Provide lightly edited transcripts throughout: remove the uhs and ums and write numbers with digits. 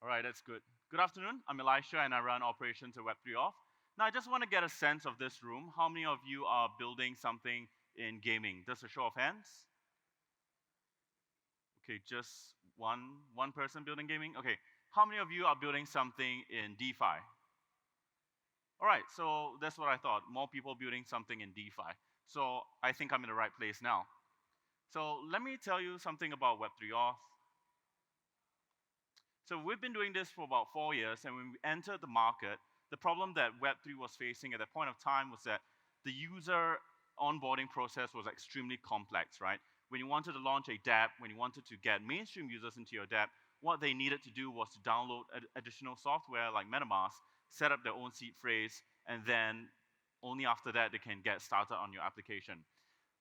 All right, that's good. Good afternoon. I'm Elisha, and I run operations at Web3 Off. Now, I just want to get a sense of this room. How many of you are building something in gaming? Just a show of hands. Okay, just one person building gaming. Okay, how many of you are building something in DeFi? All right, so that's what I thought. More people building something in DeFi. So I think I'm in the right place now. So let me tell you something about Web3 Auth. So we've been doing this for about 4 years, and when we entered the market, the problem that Web3 was facing at that point of time was that the user onboarding process was extremely complex, right? When you wanted to launch a dApp, when you wanted to get mainstream users into your dApp, what they needed to do was to download additional software like MetaMask, set up their own seed phrase, and then only after that they can get started on your application.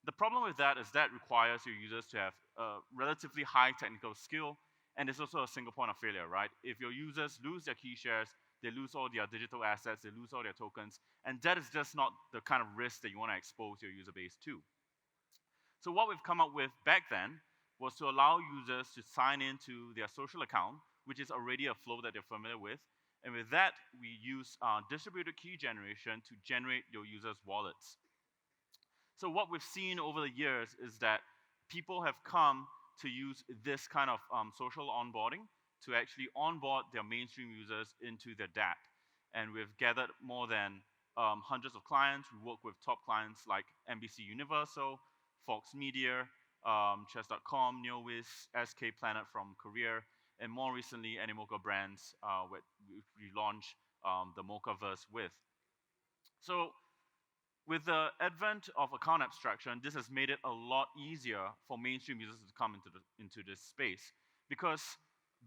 The problem with that is that requires your users to have a relatively high technical skill, and it's also a single point of failure, right? If your users lose their key shares, they lose all their digital assets, they lose all their tokens, and that is just not the kind of risk that you want to expose your user base to. So what we've come up with back then was to allow users to sign into their social account, which is already a flow that they're familiar with, and with that, we use distributed key generation to generate your users' wallets. So what we've seen over the years is that people have come to use this kind of social onboarding to actually onboard their mainstream users into their dApp. And we've gathered more than hundreds of clients. We work with top clients like NBC Universal, Fox Media, Chess.com, NeoWiz, SK Planet from Korea, and more recently, Animoca Brands, which we launched the Mochaverse with. So with the advent of account abstraction, this has made it a lot easier for mainstream users to come into this space because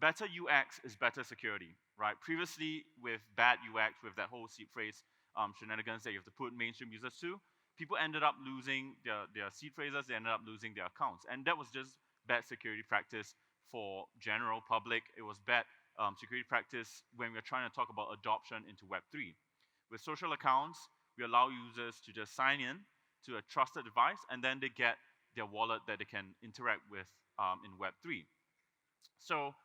better UX is better security, right? Previously, with bad UX, with that whole seed phrase shenanigans that you have to put mainstream users to, people ended up losing their seed phrases, they ended up losing their accounts. And that was just bad security practice for general public. It was bad security practice when we are trying to talk about adoption into Web3. With social accounts, we allow users to just sign in to a trusted device, and then they get their wallet that they can interact with in Web3. So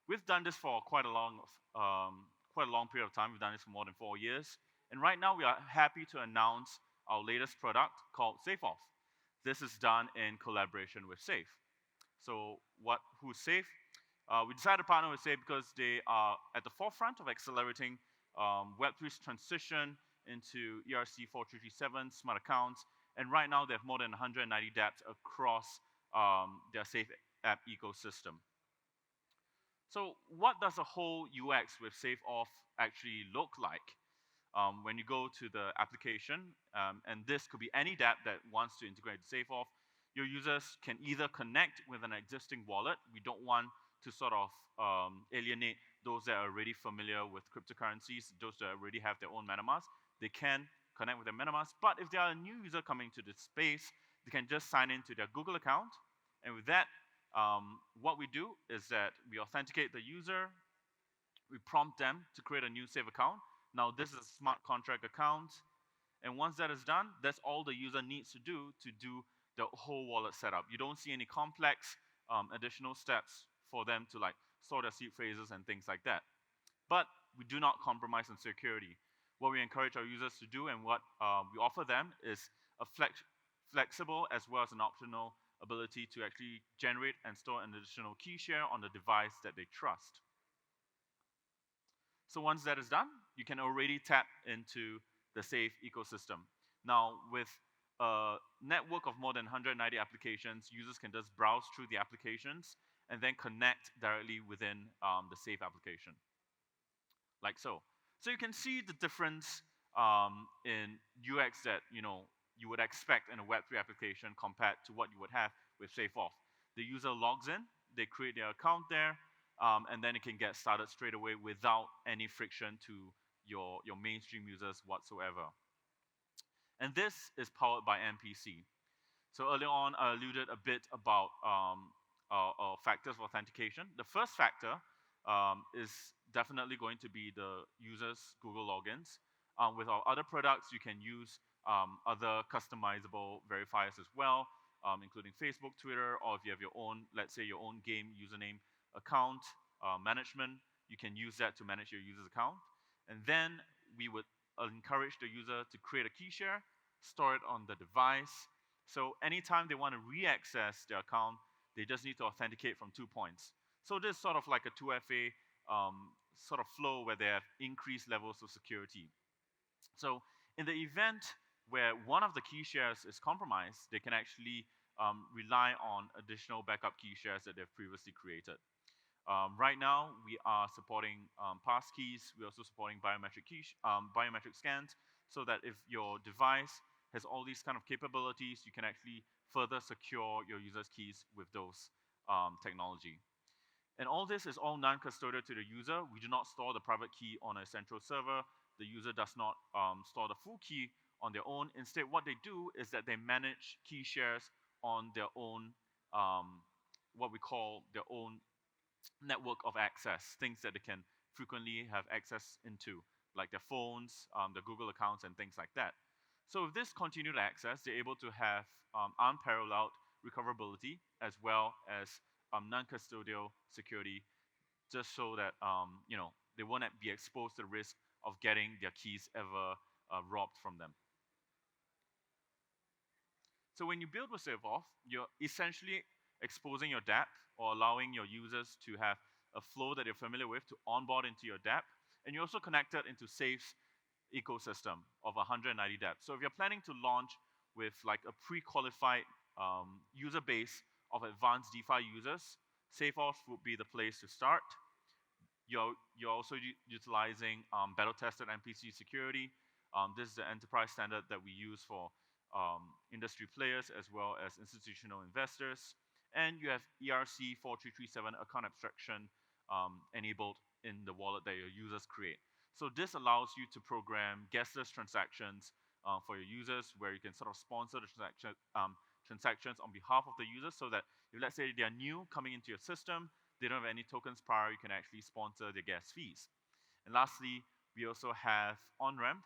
we've done this for quite a long period of time. We've done this for more than 4 years. And right now, we are happy to announce our latest product called SafeAuth. This is done in collaboration with Safe. So who's Safe? We decided to partner with Safe because they are at the forefront of accelerating Web3's transition into ERC 4337 smart accounts. And right now, they have more than 190 dApps across their Safe app ecosystem. So what does a whole UX with SafeAuth actually look like? When you go to the application, and this could be any dApp that wants to integrate SafeAuth, your users can either connect with an existing wallet. We don't want to sort of alienate those that are already familiar with cryptocurrencies, those that already have their own MetaMask. They can connect with their MetaMask, but if they are a new user coming to this space, they can just sign into their Google account, and with that, what we do is that we authenticate the user, we prompt them to create a new Safe account. Now, this is a smart contract account, and once that is done, that's all the user needs to do the whole wallet setup. You don't see any complex additional steps for them to like store their seed phrases and things like that. But we do not compromise on security. What we encourage our users to do and what we offer them is a flexible as well as an optional ability to actually generate and store an additional key share on the device that they trust. So once that is done, you can already tap into the Safe ecosystem. Now, with a network of more than 190 applications, users can just browse through the applications and then connect directly within the Safe application, like so. So you can see the difference in UX that you would expect in a Web3 application compared to what you would have with SafeAuth. The user logs in, they create their account there, and then it can get started straight away without any friction to your mainstream users whatsoever. And this is powered by MPC. So earlier on, I alluded a bit about factors of authentication. The first factor is definitely going to be the user's Google logins. With our other products, you can use other customizable verifiers as well, including Facebook, Twitter, or if you have your own, let's say your own game username account management, you can use that to manage your user's account. And then we would encourage the user to create a key share, store it on the device. So anytime they want to re-access their account, they just need to authenticate from 2 points. So this is sort of like a 2FA sort of flow where they have increased levels of security. So in the event where one of the key shares is compromised, they can actually rely on additional backup key shares that they've previously created. Right now, we are supporting pass keys. We're also supporting biometric scans, so that if your device has all these kind of capabilities, you can actually further secure your user's keys with those technology. And all this is all non-custodial to the user. We do not store the private key on a central server. The user does not store the full key on their own. Instead, what they do is that they manage key shares on their own, what we call their own network of access, things that they can frequently have access into, like their phones, their Google accounts, and things like that. So with this continued access, they're able to have unparalleled recoverability as well as non-custodial security, just so that they won't be exposed to the risk of getting their keys ever robbed from them. So when you build with SafeAuth, you're essentially exposing your dApp or allowing your users to have a flow that you're familiar with to onboard into your dApp. And you're also connected into Safe's ecosystem of 190 dApps. So if you're planning to launch with like a pre-qualified user base of advanced DeFi users, SafeAuth would be the place to start. You're also utilizing battle-tested MPC security. This is the enterprise standard that we use for industry players as well as institutional investors. And you have ERC 4337 account abstraction enabled in the wallet that your users create. So this allows you to program guestless transactions for your users, where you can sort of sponsor the transactions on behalf of the users, so that if, let's say, they are new coming into your system, they don't have any tokens prior, you can actually sponsor the gas fees. And lastly, we also have on-ramp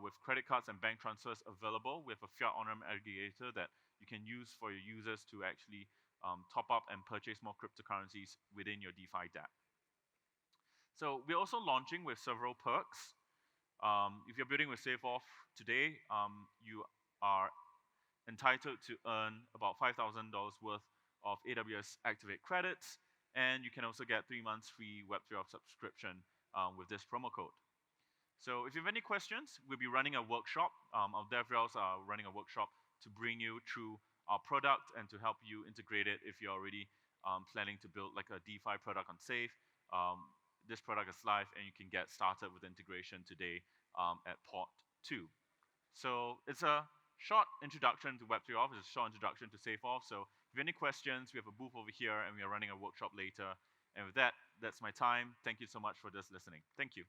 with credit cards and bank transfers available with a fiat on-ramp aggregator that you can use for your users to actually top up and purchase more cryptocurrencies within your DeFi dApp. So we're also launching with several perks. If you're building with SafeAuth today, you are entitled to earn about $5,000 worth of AWS Activate credits, and you can also get 3 months free Web3 subscription with this promo code. So if you have any questions, we'll be running a workshop. Our DevRels are running a workshop to bring you through our product and to help you integrate it if you're already planning to build like a DeFi product on Safe. This product is live, and you can get started with integration today at port 2. So it's a short introduction to Web3 Auth. It's a short introduction to SafeAuth. So if you have any questions, we have a booth over here, and we are running a workshop later. And with that, that's my time. Thank you so much for this listening. Thank you.